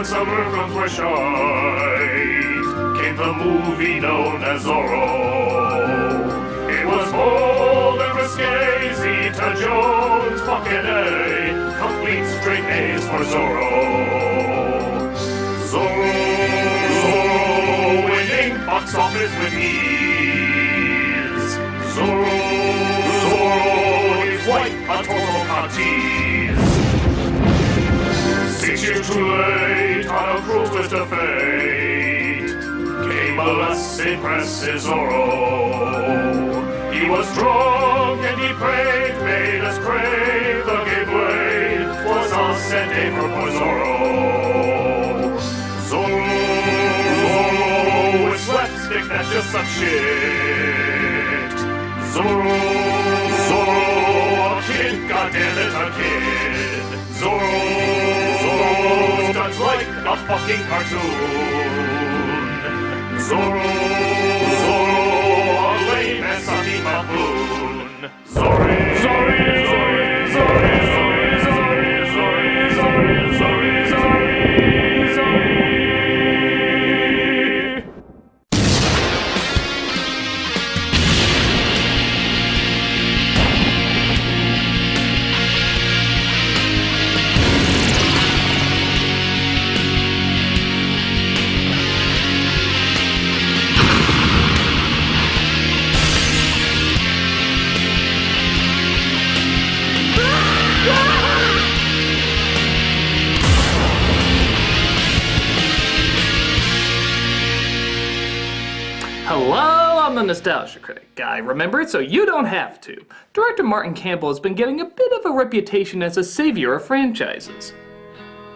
when some earthlings were shied, came the movie known as Zorro. It was bold and risque, Zeta Jones, fucking A, complete straight A's for Zorro. Zorro, winning box office with ease. Zorro, is white, a total tease. 6 years too late, on a cruel twist of fate, came a less impressive Zorro. He was drunk and he prayed, made us crave the gateway, was a sad day for poor Zorro. Zorro, with slapstick that's just some shit. Zorro, a kid, goddammit, a kid. Zorro, stunts like a fucking cartoon. Zorro, a lame and sucky buffoon. Zorro, Zorro, Zorro, Hello, I'm the Nostalgia Critic guy, remember it so you don't have to. Director Martin Campbell has been getting a bit of a reputation as a savior of franchises.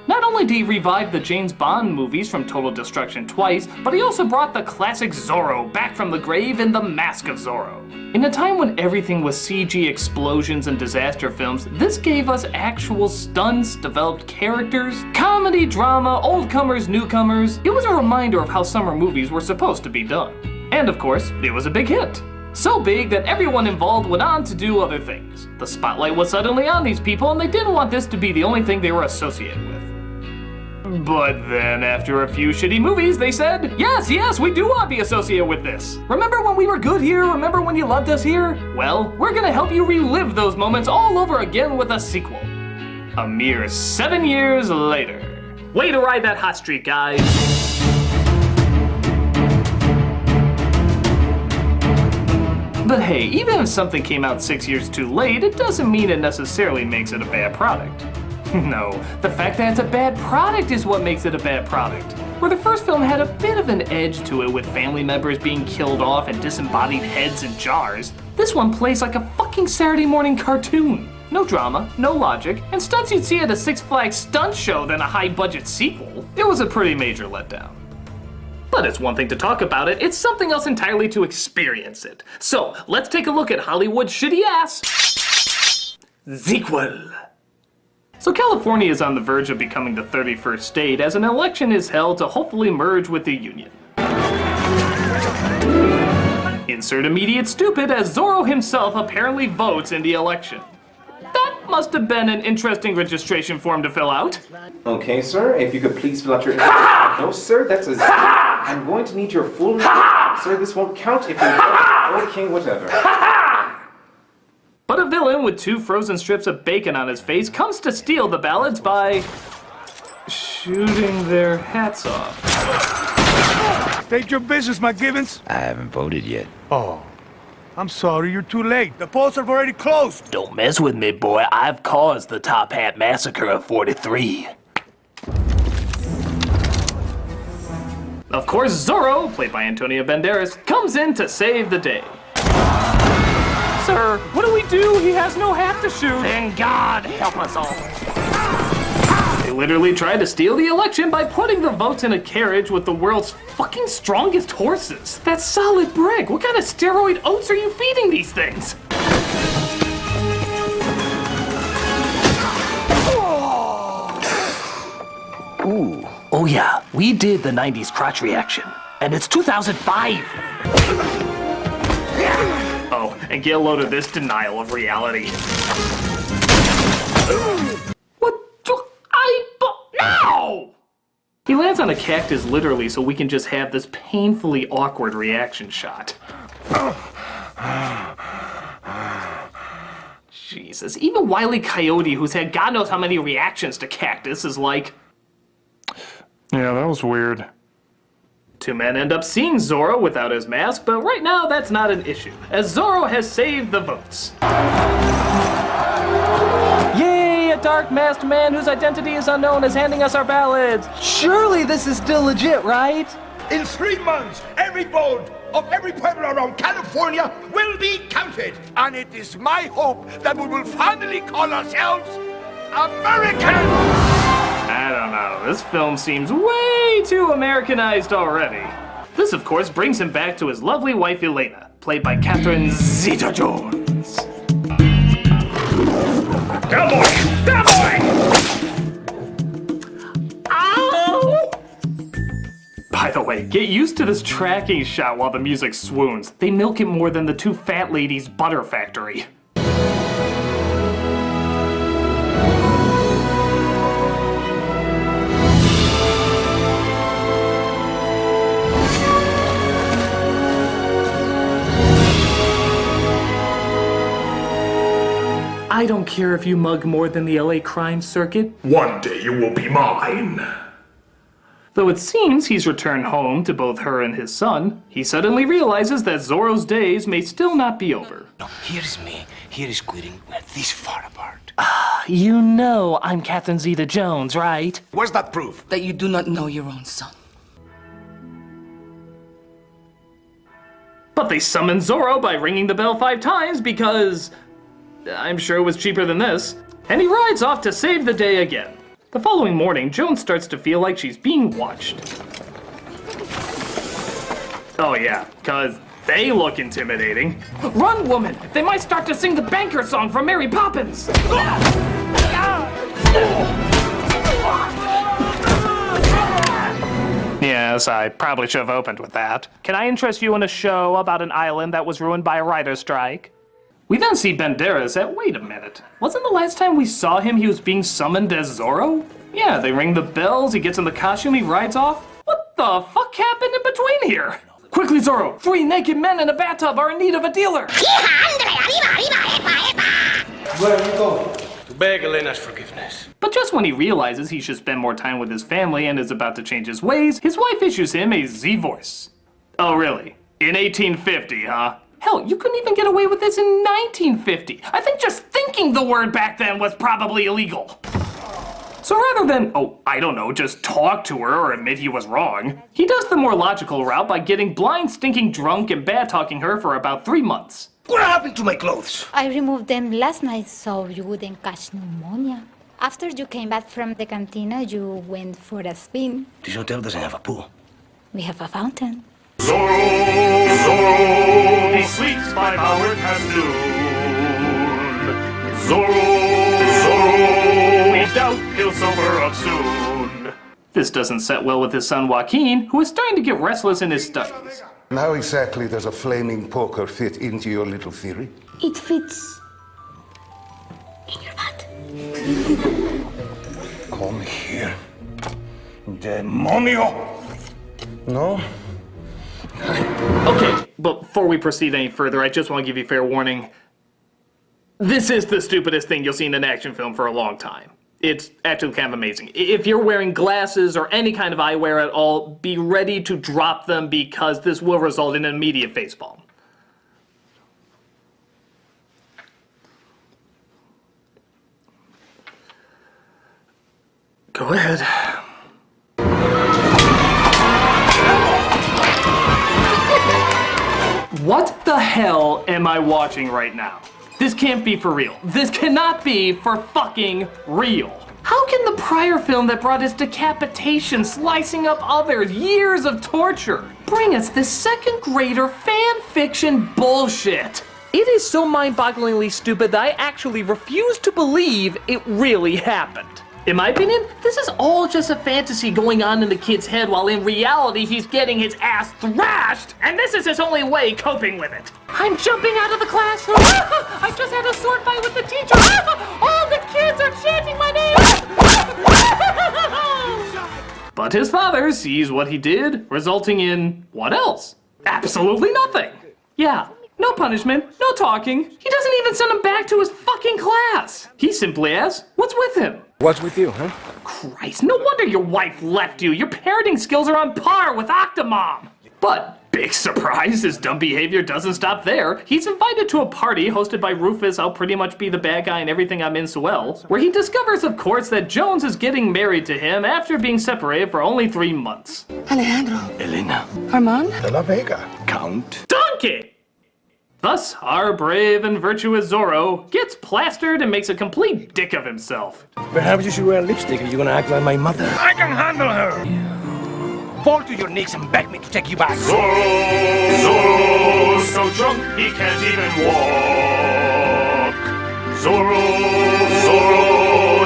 Not only did he revive the James Bond movies from total destruction twice, but he also brought the classic Zorro back from the grave in The Mask of Zorro. In a time when everything was CG explosions and disaster films, this gave us actual stunts, developed characters, comedy, drama, old comers, newcomers. It was a reminder of how summer movies were supposed to be done. And of course, it was a big hit. So big that everyone involved went on to do other things. The spotlight was suddenly on these people and they didn't want this to be the only thing they were associated with. But then after a few shitty movies, they said, yes, we do want to be associated with this. Remember when we were good here? Remember when you loved us here? Well, we're gonna help you relive those moments all over again with a sequel. A mere 7 years later. Way to ride that hot streak, guys. But hey, even if something came out 6 years too late, it doesn't mean it necessarily makes it a bad product. No, the fact that it's a bad product is what makes it a bad product. Where the first film had a bit of an edge to it with family members being killed off and disembodied heads in jars, this one plays like a fucking Saturday morning cartoon. No drama, no logic, and stunts you'd see at a Six Flags stunt show than a high-budget sequel. It was a pretty major letdown. But it's one thing to talk about it, it's something else entirely to experience it. So, let's take a look at Hollywood's shitty ass sequel. So California is on the verge of becoming the 31st state as an election is held to hopefully merge with the Union. Insert immediate stupid as Zorro himself apparently votes in the election. That must have been an interesting registration form to fill out. Okay, sir, if you could please fill out your... No, sir, that's a... I'm going to need your full name. Sir, this won't count if you... Okay, whatever. But a villain with 2 frozen strips of bacon on his face comes to steal the ballots by... shooting their hats off. State your business, my Gibbons. I haven't voted yet. Oh, I'm sorry, you're too late. The polls have already closed. Don't mess with me, boy. I've caused the Top Hat Massacre of 43. Of course, Zorro, played by Antonio Banderas, comes in to save the day. Sir, what do we do? He has no hat to shoot. Then God help us all. They literally tried to steal the election by putting the votes in a carriage with the world's fucking strongest horses. That's solid brick. What kind of steroid oats are you feeding these things? Ooh. Oh yeah, we did the 90s crotch reaction. And it's 2005. Oh, and get a load of this denial of reality. What? No! lands on a cactus literally so we can just have this painfully awkward reaction shot. Jesus, even Wile E. Coyote, who's had God knows how many reactions to cactus, is like... Yeah, that was weird. Two men end up seeing Zorro without his mask, but right now that's not an issue, as Zorro has saved the votes. Yay, a dark masked man whose identity is unknown is handing us our ballots. Surely this is still legit, right? In 3 months, every vote of every pueblo around California will be counted. And it is my hope that we will finally call ourselves Americans. I don't know, this film seems way too Americanized already. This, of course, brings him back to his lovely wife Elena, played by Catherine Zeta-Jones. Cowboy! Cowboy! Ow! By the way, get used to this tracking shot while the music swoons. They milk it more than the two fat ladies' butter factory. I don't care if you mug more than the LA crime circuit. One day you will be mine. Though it seems he's returned home to both her and his son, he suddenly realizes that Zorro's days may still not be over. No, here's me. Here is quitting. We're this far apart. You know I'm Catherine Zeta-Jones, right? Where's that proof? That you do not know your own son. But they summon Zorro by ringing the bell 5 times because... I'm sure it was cheaper than this. And he rides off to save the day again. The following morning, Joan starts to feel like she's being watched. Oh yeah, cause they look intimidating. Run, woman! They might start to sing the banker song from Mary Poppins! Yes, I probably should have opened with that. Can I interest you in a show about an island that was ruined by a writer's strike? We then see Banderas at, wait a minute, wasn't the last time we saw him he was being summoned as Zorro? Yeah, they ring the bells, he gets in the costume, he rides off. What the fuck happened in between here? Quickly, Zorro, 3 naked men in a bathtub are in need of a dealer. Where are you going? To beg Elena's forgiveness. But just when he realizes he should spend more time with his family and is about to change his ways, his wife issues him a Z-voice. Oh really? In 1850, huh? Hell, you couldn't even get away with this in 1950. I think just thinking the word back then was probably illegal. So rather than, oh, I don't know, just talk to her or admit he was wrong, he does the more logical route by getting blind, stinking drunk and bad-talking her for about 3 months. What happened to my clothes? I removed them last night so you wouldn't catch pneumonia. After you came back from the cantina, you went for a spin. This hotel doesn't have a pool. We have a fountain. Zorro, Zorro, he sleeps 5 hours past noon. Zorro, Zorro, we doubt he'll sober up soon. This doesn't set well with his son Joaquin, who is starting to get restless in his studies. And how exactly does a flaming poker fit into your little theory? It fits in your butt. Come here. Demonio! No? Okay, but before we proceed any further, I just want to give you fair warning. This is the stupidest thing you'll see in an action film for a long time. It's actually kind of amazing. If you're wearing glasses or any kind of eyewear at all, be ready to drop them because this will result in an immediate facepalm. Go ahead. What the hell am I watching right now? This can't be for real. This cannot be for fucking real. How can the prior film that brought us decapitation, slicing up others, years of torture, bring us this second grader fan fiction bullshit? It is so mind-bogglingly stupid that I actually refuse to believe it really happened. In my opinion, this is all just a fantasy going on in the kid's head while in reality he's getting his ass thrashed, and this is his only way coping with it. I'm jumping out of the classroom. I just had a sword fight with the teacher. All the kids are chanting my name. But But his father sees what he did, resulting in what else? Absolutely nothing. Yeah, no punishment, no talking. He doesn't even send him back to his fucking class. He simply asks, what's with him? What's with you, huh? Christ, no wonder your wife left you. Your parenting skills are on par with Octomom. But, big surprise, his dumb behavior doesn't stop there. He's invited to a party hosted by Rufus, I'll pretty much be the bad guy in everything I'm in so well, where he discovers, of course, that Jones is getting married to him after being separated for only 3 months. Alejandro. Elena. Armand? De la Vega. Count. Donkey! Thus, our brave and virtuous Zorro gets plastered and makes a complete dick of himself. Perhaps you should wear lipstick if you're gonna act like my mother. I can handle her. Fall to your knees and beg me to take you back. Zorro's so drunk he can't even walk. Zorro,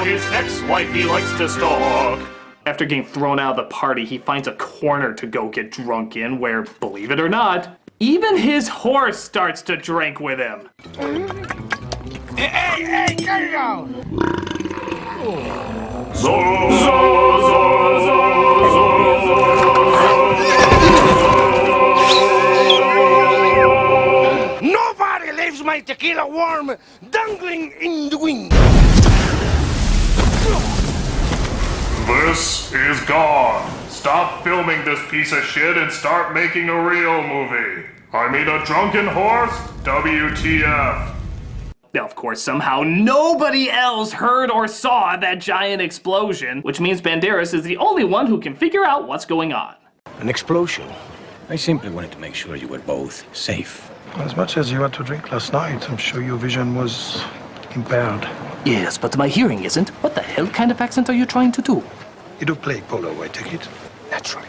his ex-wife he likes to stalk. After getting thrown out of the party, he finds a corner to go get drunk in where, believe it or not, even his horse starts to drink with him. Hey, get it down! Nobody leaves my tequila warm, dangling in the wind. This is gone. Stop filming this piece of shit and start making a real movie. I mean a drunken horse? WTF. Now, of course, somehow nobody else heard or saw that giant explosion, which means Banderas is the only one who can figure out what's going on. An explosion? I simply wanted to make sure you were both safe. As much as you had to drink last night, I'm sure your vision was impaired. Yes, but my hearing isn't. What the hell kind of accent are you trying to do? You do play polo, I take it? Naturally.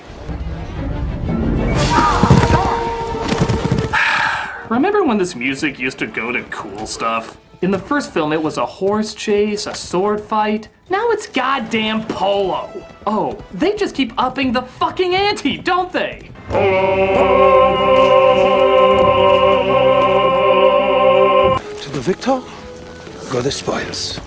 Remember when this music used to go to cool stuff? In the first film, it was a horse chase, a sword fight. Now it's goddamn polo. Oh, they just keep upping the fucking ante, don't they? To the victor, go the spoils.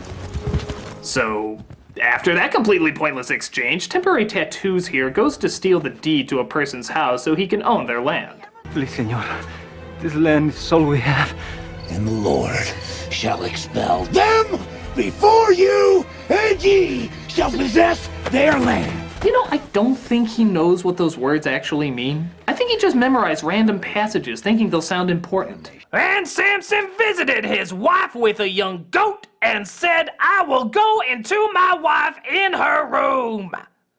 So, after that completely pointless exchange, Temporary Tattoos here goes to steal the deed to a person's house so he can own their land. Please, senor. This land is all we have. And the Lord shall expel them before you, and ye shall possess their land. You know, I don't think he knows what those words actually mean. I think he just memorized random passages thinking they'll sound important. And Samson visited his wife with a young goat and said, I will go into my wife in her room.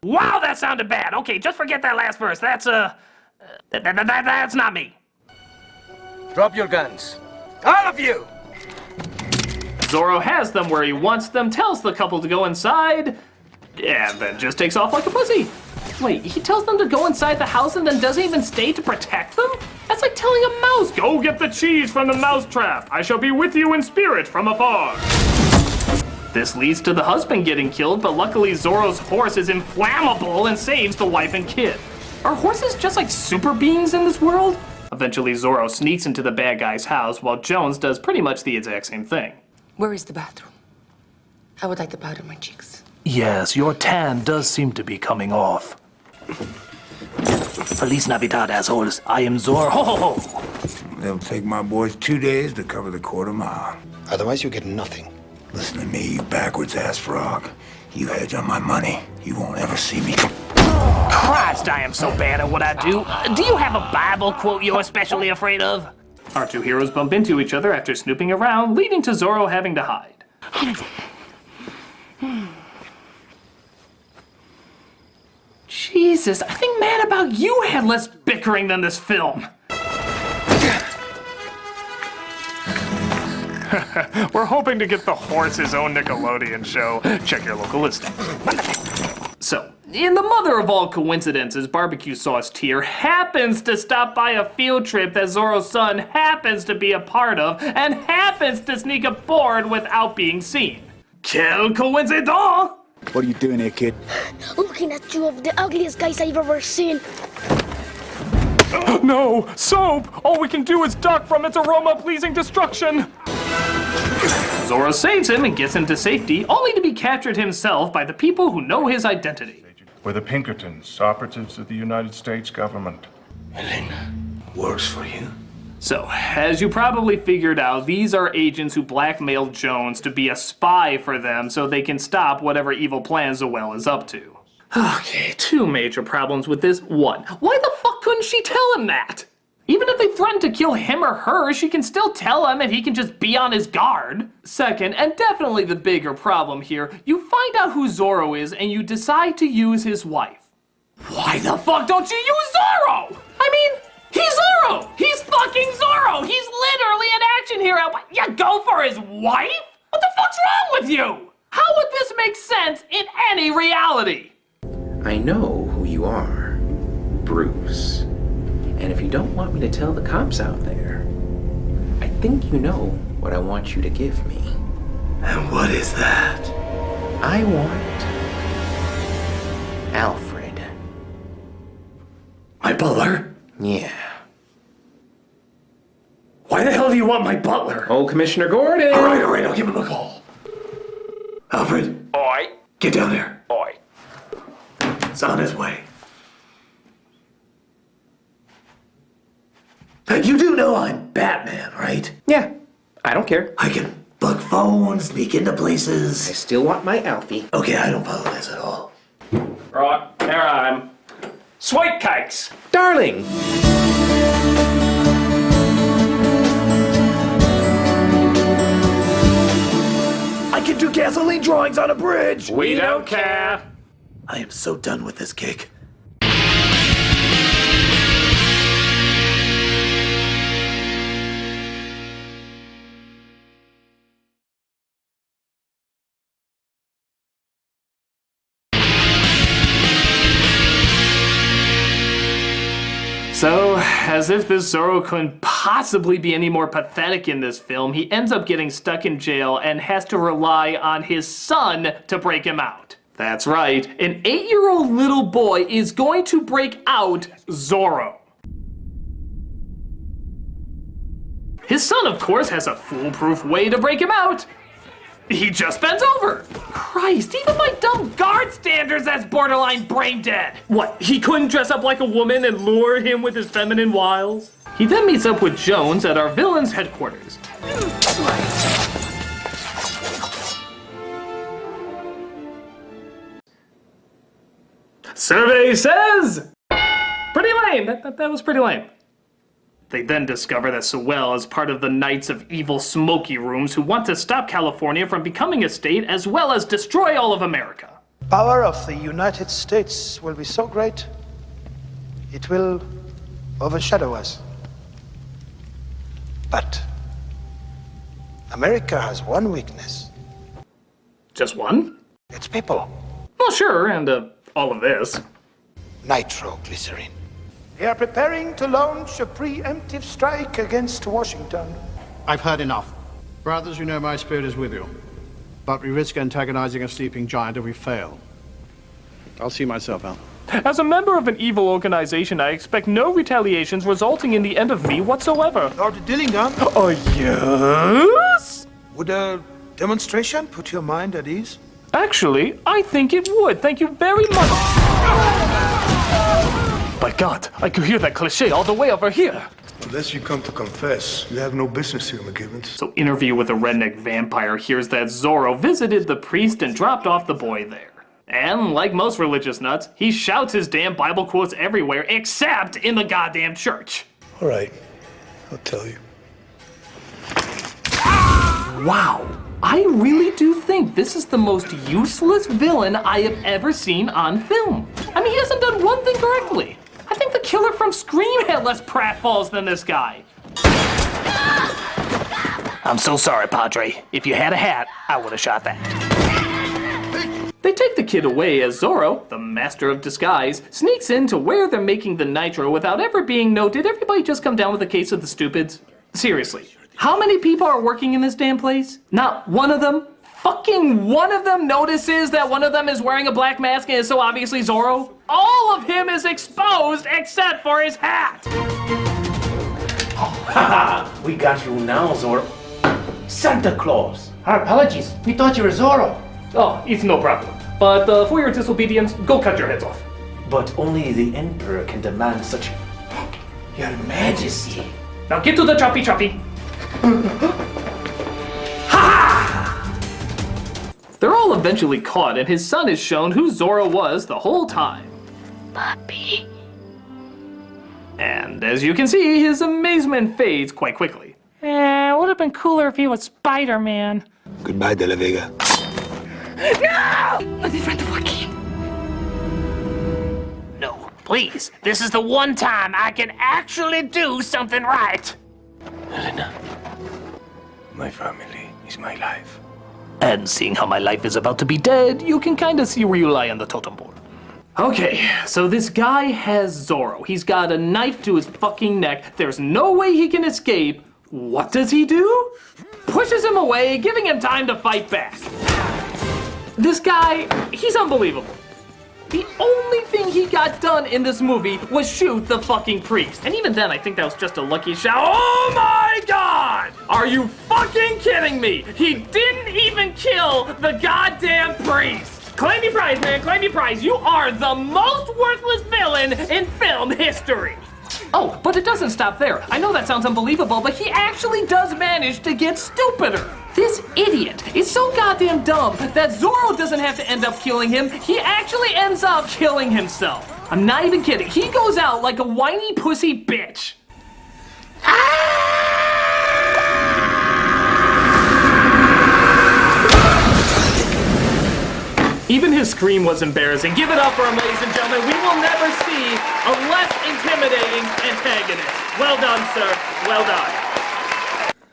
Wow, that sounded bad. Okay, just forget that last verse. That's not me. Drop your guns. All of you! Zorro has them where he wants them, tells the couple to go inside, and then just takes off like a pussy. Wait, he tells them to go inside the house and then doesn't even stay to protect them? That's like telling a mouse, go get the cheese from the mousetrap. I shall be with you in spirit from afar. This leads to the husband getting killed, but luckily Zorro's horse is inflammable and saves the wife and kid. Are horses just like super beings in this world? Eventually, Zorro sneaks into the bad guy's house while Jones does pretty much the exact same thing. Where is the bathroom? I would like to powder my cheeks. Yes, your tan does seem to be coming off. Feliz Navidad, assholes. I am Zorro. Ho, ho, ho. It'll take my boys 2 days to cover the quarter mile. Otherwise, you get nothing. Listen to me, you backwards-ass frog. You hedge on my money, you won't ever see me come. Christ, I am so bad at what I do. Do you have a Bible quote you're especially afraid of? Our two heroes bump into each other after snooping around, leading to Zorro having to hide. Jesus, I think Mad About You had less bickering than this film. We're hoping to get the horse his own Nickelodeon show. Check your local listing. So, in the mother of all coincidences, Barbecue Sauce Tier happens to stop by a field trip that Zorro's son happens to be a part of and happens to sneak aboard without being seen. Quelle coincidence! What are you doing here, kid? Looking at two of the ugliest guys I've ever seen. No! Soap! All we can do is duck from its aroma-pleasing destruction! Zorro saves him and gets him to safety, only to be captured himself by the people who know his identity. We're the Pinkertons, operatives of the United States government. Elena works for you? So, as you probably figured out, these are agents who blackmailed Jones to be a spy for them so they can stop whatever evil plans Zoel is up to. Okay, two major problems with this. One, why the fuck couldn't she tell him that? Even if they threaten to kill him or her, she can still tell him and he can just be on his guard. Second, and definitely the bigger problem here, you find out who Zorro is and you decide to use his wife. Why the fuck don't you use Zorro? I mean, he's Zorro! He's fucking Zorro! He's literally an action hero! You go for his wife? What the fuck's wrong with you? How would this make sense in any reality? I know who you are, Bruce. And if you don't want me to tell the cops out there, I think you know what I want you to give me. And what is that? I want Alfred. My butler? Yeah. Why the hell do you want my butler? Oh, Commissioner Gordon! All right, I'll give him a call. Alfred? Oi. Get down here. Oi. It's on his way. You do know I'm Batman, right? Yeah, I don't care. I can bug phones, sneak into places. I still want my Alfie. Okay, I don't follow this at all. Right, there I am. Sweet cakes! Darling! I can do gasoline drawings on a bridge! We don't care! I am so done with this gig. So, as if this Zorro couldn't possibly be any more pathetic in this film, he ends up getting stuck in jail and has to rely on his son to break him out. That's right, an 8-year-old little boy is going to break out Zorro. His son, of course, has a foolproof way to break him out. He just bends over. Christ, even by dumb guard standards, that's borderline brain dead. What, he couldn't dress up like a woman and lure him with his feminine wiles? He then meets up with Jones at our villain's headquarters. Survey says... Pretty lame, that was pretty lame. They then discover that Zoel is part of the Knights of Evil Smoky Rooms who want to stop California from becoming a state as well as destroy all of America. Power of the United States will be so great, it will overshadow us. But America has one weakness. Just one? It's people. Well, sure, and all of this. Nitroglycerin. They are preparing to launch a preemptive strike against Washington. I've heard enough. Brothers, you know my spirit is with you. But we risk antagonizing a sleeping giant if we fail. I'll see myself out. As a member of an evil organization, I expect no retaliations resulting in the end of me whatsoever. Lord Dillingham? Oh, yes? Would a demonstration put your mind at ease? Actually, I think it would. Thank you very much. By God, I could hear that cliche all the way over here. Unless you come to confess, you have no business here, McGivens. So Interview with a Redneck Vampire hears that Zorro visited the priest and dropped off the boy there. And like most religious nuts, he shouts his damn Bible quotes everywhere except in the goddamn church. All right, I'll tell you. Wow, I really do think this is the most useless villain I have ever seen on film. I mean, he hasn't done one thing correctly. I think the killer from Scream had less pratfalls than this guy. I'm so sorry, Padre. If you had a hat, I would have shot that. They take the kid away as Zorro, the master of disguise, sneaks in to where they're making the nitro without ever being noted. Everybody just come down with a case of the stupids? Seriously, how many people are working in this damn place? Not one of them? Fucking one of them notices that one of them is wearing a black mask and is so obviously Zorro? All of him is exposed except for his hat! Haha, we got you now, Zorro. Santa Claus. Our apologies. We thought you were Zorro. Oh, it's no problem. But for your disobedience, go cut your heads off. But only the Emperor can demand such... Your Majesty. Now get to the choppy. They're all eventually caught, and his son is shown who Zorro was the whole time. Papi. And as you can see, his amazement fades quite quickly. Would have been cooler if he was Spider-Man. Goodbye, De La Vega. No! I'm in front of Joaquin. No, please. This is the one time I can actually do something right. Elena, my family is my life. And seeing how my life is about to be dead, You can kinda see where you lie on the totem board. Okay, so this guy has Zorro. He's got a knife to his fucking neck. There's no way he can escape. What does he do? Pushes him away, giving him time to fight back. This guy, he's unbelievable. The only thing he got done in this movie was shoot the fucking priest. And even then, I think that was just a lucky shot. Oh my god! Are you fucking kidding me? He didn't even kill the goddamn priest! Claim your prize, man, claim your prize. You are the most worthless villain in film history. Oh, but it doesn't stop there. I know that sounds unbelievable, but he actually does manage to get stupider. This idiot is so goddamn dumb that Zorro doesn't have to end up killing him. He actually ends up killing himself. I'm not even kidding. He goes out like a whiny pussy bitch. Even his scream was embarrassing. Give it up for him, ladies and gentlemen. We will never see a less intimidating antagonist. Well done, sir. Well done.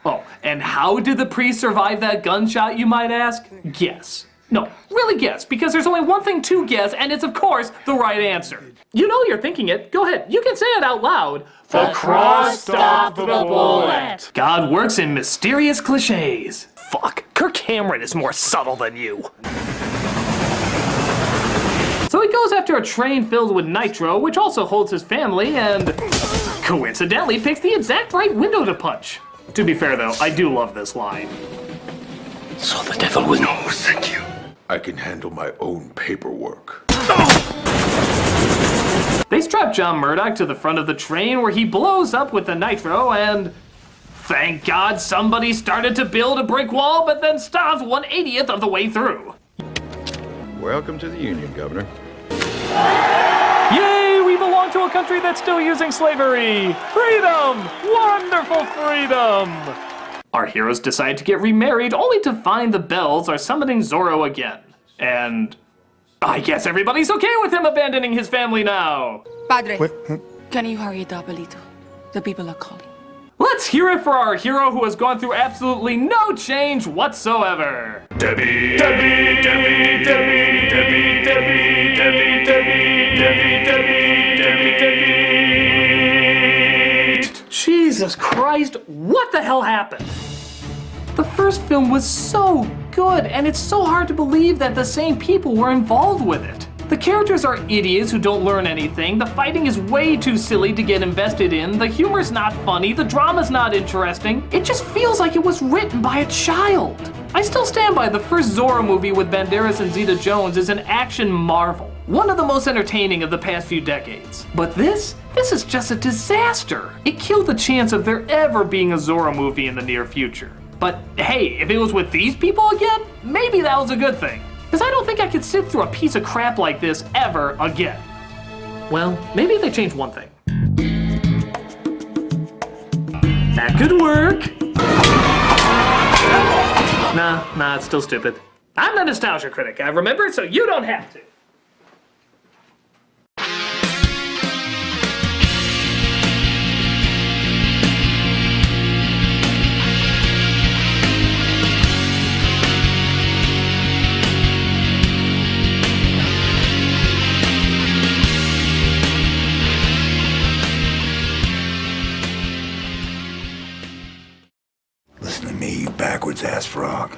Oh, and how did the priest survive that gunshot, you might ask? Guess. No, really guess, because there's only one thing to guess, and it's, of course, the right answer. You know you're thinking it. Go ahead. You can say it out loud. The cross stopped the bullet. God works in mysterious cliches. Fuck, Kirk Cameron is more subtle than you. So he goes after a train filled with nitro, which also holds his family, and coincidentally picks the exact right window to punch. To be fair, though, I do love this line. So the devil will know. Thank you. I can handle my own paperwork. They strap John Murdoch to the front of the train where he blows up with the nitro, and thank God somebody started to build a brick wall, but then stops 1/80th of the way through. Welcome to the Union, Governor. Yay, we belong to a country that's still using slavery! Freedom! Wonderful freedom! Our heroes decide to get remarried only to find the bells are summoning Zorro again. And I guess everybody's okay with him abandoning his family now. Padre, can you hurry it up a little? The people are calling. Let's hear it for our hero who has gone through absolutely no change whatsoever. Debbie, Debbie, Debbie, Debbie, Debbie, Debbie, Debbie, Debbie, Debbie, Debbie, Debbie, Debbie. Jesus Christ, what the hell happened? The first film was so good, and it's so hard to believe that the same people were involved with it. The characters are idiots who don't learn anything, the fighting is way too silly to get invested in, the humor's not funny, the drama's not interesting. It just feels like it was written by a child. I still stand by the first Zorro movie with Banderas and Zeta Jones is an action marvel. One of the most entertaining of the past few decades. But this is just a disaster. It killed the chance of there ever being a Zorro movie in the near future. But hey, if it was with these people again, maybe that was a good thing. Because I don't think I could sit through a piece of crap like this ever again. Well, maybe they changed one thing. That could work. Nah, it's still stupid. I'm the Nostalgia Critic, I remember, so you don't have to. Listen to me, you backwards ass frog.